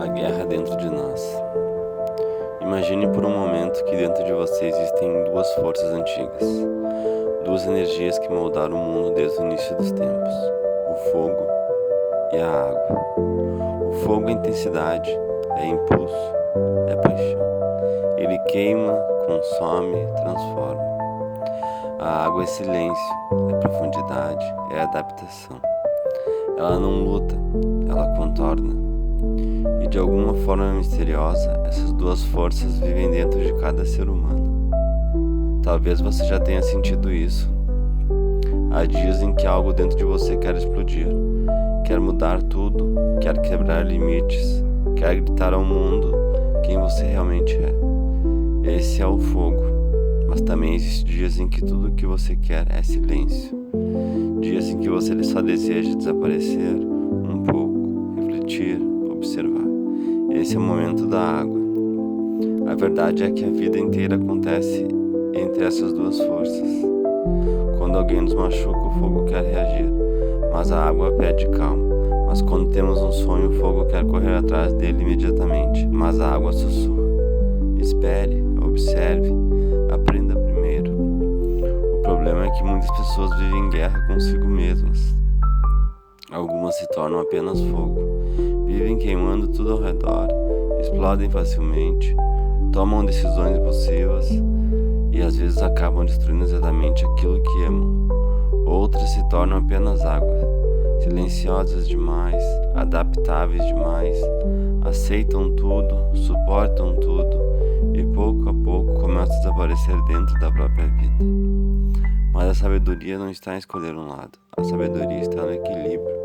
A guerra dentro de nós. Imagine por um momento que dentro de você existem duas forças antigas, duas energias que moldaram o mundo desde o início dos tempos: o fogo e a água. O fogo é intensidade, é impulso, é paixão. Ele queima, consome, transforma. A água é silêncio, é profundidade, é adaptação. Ela não luta, ela contorna. E de alguma forma misteriosa, essas duas forças vivem dentro de cada ser humano. Talvez você já tenha sentido isso. Há dias em que algo dentro de você quer explodir, quer mudar tudo, quer quebrar limites, quer gritar ao mundo quem você realmente é. Esse é o fogo, mas também existem dias em que tudo o que você quer é silêncio. Dias em que você só deseja desaparecer um pouco, refletir, observar. Esse é o momento da água. A verdade é que a vida inteira acontece entre essas duas forças. Quando alguém nos machuca, o fogo quer reagir, mas a água pede calma. Mas quando temos um sonho, o fogo quer correr atrás dele imediatamente, mas a água sussurra. Espere, observe, aprenda primeiro. O problema é que muitas pessoas vivem em guerra consigo mesmas. Algumas se tornam apenas fogo, vivem queimando tudo ao redor, explodem facilmente, tomam decisões impulsivas e às vezes acabam destruindo exatamente aquilo que amam. Outras se tornam apenas água, silenciosas demais, adaptáveis demais, aceitam tudo, suportam tudo e pouco a pouco começam a desaparecer dentro da própria vida. Mas a sabedoria não está em escolher um lado, a sabedoria está no equilíbrio.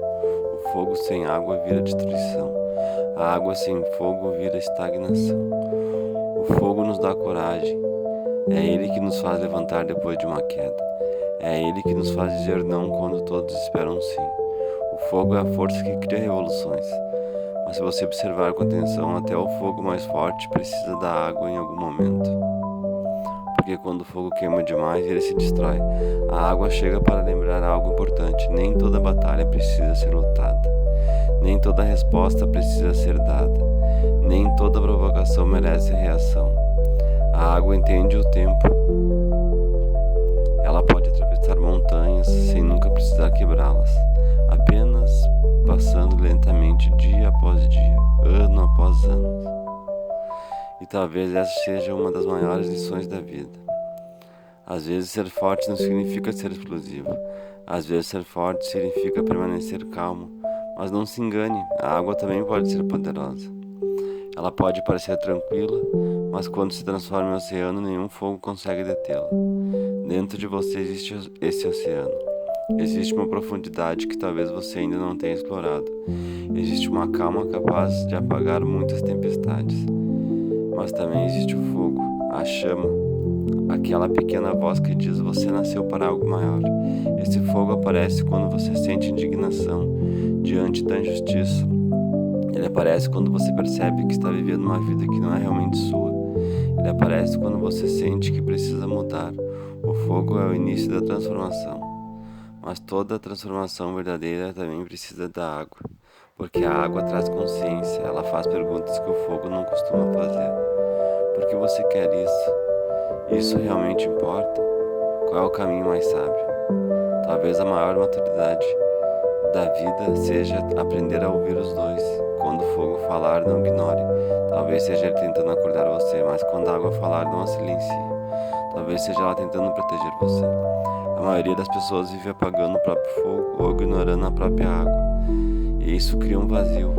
O fogo sem água vira destruição, a água sem fogo vira estagnação. O fogo nos dá coragem, é ele que nos faz levantar depois de uma queda, é ele que nos faz dizer não quando todos esperam sim. O fogo é a força que cria revoluções, mas se você observar com atenção, até o fogo mais forte precisa da água em algum momento. Porque quando o fogo queima demais, ele se destrói. A água chega para lembrar algo importante: nem toda batalha precisa ser lutada, nem toda resposta precisa ser dada, nem toda provocação merece reação. A água entende o tempo. Ela pode atravessar montanhas sem nunca precisar quebrá-las, apenas passando lentamente dia após dia, ano após ano. E talvez essa seja uma das maiores lições da vida. Às vezes ser forte não significa ser explosivo. Às vezes ser forte significa permanecer calmo. Mas não se engane, a água também pode ser poderosa. Ela pode parecer tranquila, mas quando se transforma em oceano, nenhum fogo consegue detê-la. Dentro de você existe esse oceano. Existe uma profundidade que talvez você ainda não tenha explorado. Existe uma calma capaz de apagar muitas tempestades. Mas também existe o fogo, a chama, aquela pequena voz que diz: você nasceu para algo maior. Esse fogo aparece quando você sente indignação diante da injustiça. Ele aparece quando você percebe que está vivendo uma vida que não é realmente sua. Ele aparece quando você sente que precisa mudar. O fogo é o início da transformação. Mas toda transformação verdadeira também precisa da água. Porque a água traz consciência, ela faz perguntas que o fogo não costuma fazer. Por que você quer isso? Isso realmente importa? Qual é o caminho mais sábio? Talvez a maior maturidade da vida seja aprender a ouvir os dois. Quando o fogo falar, não ignore. Talvez seja ele tentando acordar você, mas quando a água falar, não a silencie. Talvez seja ela tentando proteger você. A maioria das pessoas vive apagando o próprio fogo ou ignorando a própria água. E isso cria um vazio,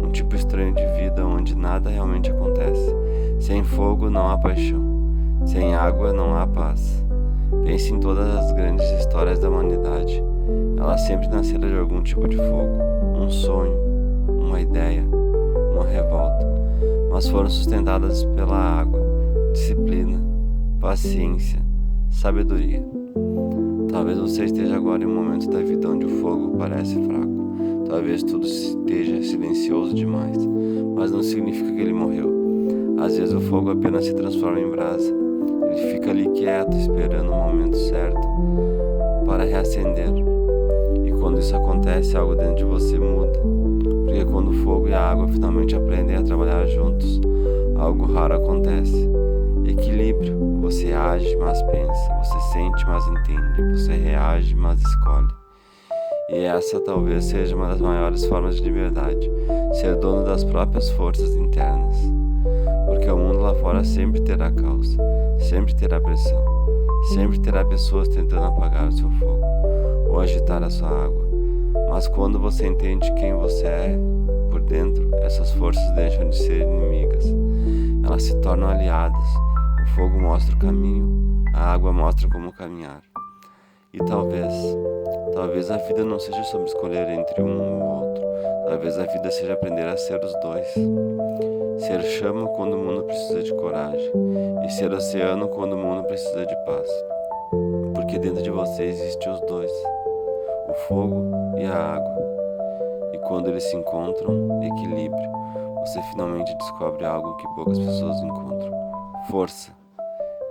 um tipo estranho de vida onde nada realmente acontece. Sem fogo não há paixão, sem água não há paz. Pense em todas as grandes histórias da humanidade. Elas sempre nasceram de algum tipo de fogo, um sonho, uma ideia, uma revolta, mas foram sustentadas pela água, disciplina, paciência, sabedoria. Talvez você esteja agora em um momento da vida onde o fogo parece fraco. Talvez tudo esteja silencioso demais, mas não significa que ele morreu. Às vezes o fogo apenas se transforma em brasa. Ele fica ali quieto, esperando o momento certo para reacender. E quando isso acontece, algo dentro de você muda. Porque Porque quando o fogo e a água finalmente aprendem a trabalhar juntos, algo raro acontece. Equilíbrio. Você age, mas pensa. Você sente, mas entende. Você reage, mas escolhe. E essa talvez seja uma das maiores formas de liberdade, ser dono das próprias forças internas. Porque o mundo lá fora sempre terá caos, sempre terá pressão, sempre terá pessoas tentando apagar o seu fogo ou agitar a sua água. Mas quando você entende quem você é por dentro, essas forças deixam de ser inimigas. Elas se tornam aliadas. O fogo mostra o caminho, a água mostra como caminhar. E talvez a vida não seja sobre escolher entre um ou outro. Talvez a vida seja aprender a ser os dois. Ser chama quando o mundo precisa de coragem, e ser oceano quando o mundo precisa de paz. Porque dentro de você existem os dois, o fogo e a água. E quando eles se encontram, equilíbrio, você finalmente descobre algo que poucas pessoas encontram: força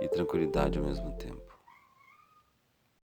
e tranquilidade ao mesmo tempo.